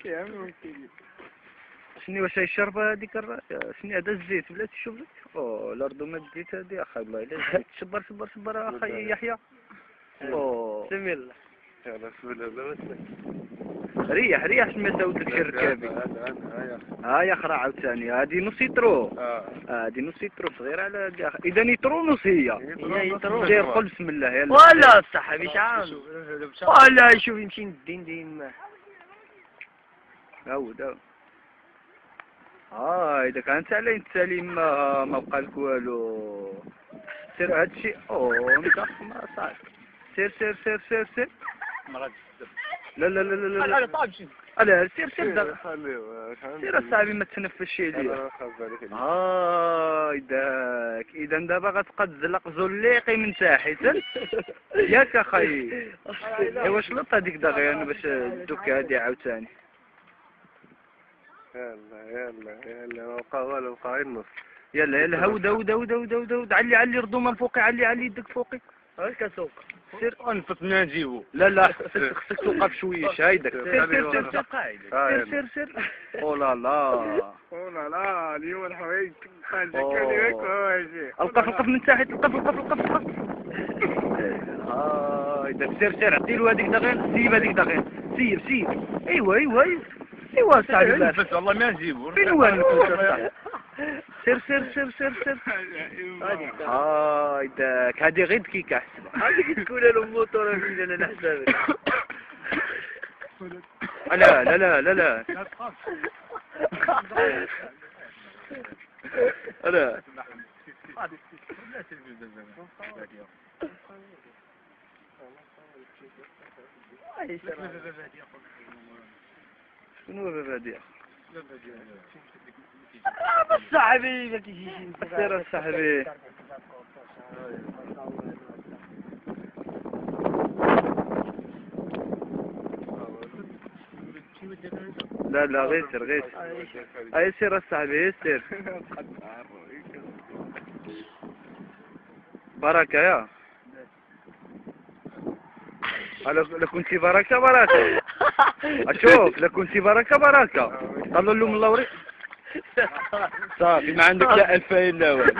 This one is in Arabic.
كامل كيجي. شنو واش الشربة هذيك شنو هذا الزيت ولا تشوف لك؟ اوه الارض ما ديت هذه اخي الله الا زيت صبر صبر صبر اخي يحيى. اوه بسم الله. يلا بسم الله ريح ريح شنو ما زود لك شي ركابي. ها يا اخرى عاوتاني هذه نص يترو. هذه نص يترو صغيرة على هذه اذا يترو نص هي. هي يترو. دير قل بسم الله يلا. ولا صاحبي شعان. ولا يشوف يمشي ندين دين ما. عاود إذا كانت علي انت سليم ما بقى لك والو. سير هادشي انت ما صافي. سير سير سير سير سير. لا لا لا لا لا. لا سير سير دابا. سير اصاحبي ما تنفسش عليا. اذا دابا غتبقى تزلق زليقي من تحت ياك اخاي. ايوا شلط هذيك دغيا باش دوك هادي عاوتاني. يلا بقى والو بقى النص. يلا هود علي ردومه الفوقي علي يدك فوقي. هاكا سوق. سير نفتنا نجيبو. لا خصك توقف شويش هايدك. سير او لا لا اليوم الحوايج القف من تحت القف. سير عطيلو هذيك دغيا سيب هذيك دغيا سيب ايوا صاحبي بس والله ما نجيبو. فين هو الكوسه؟ سير هذيك هذه غير دقيقة احسن. هذيك تكون له الموتور فين انا نحسب. لا شنو هو بابادية؟ بس صاحبي ما تجيش سير صاحبي. لا غير سير اي سير صاحبي سير. بركة يا لو كنتي بركة اشوف لو كنتي بركة قالوا له من اللوري صافي ما عندك لا 2000 لا والو.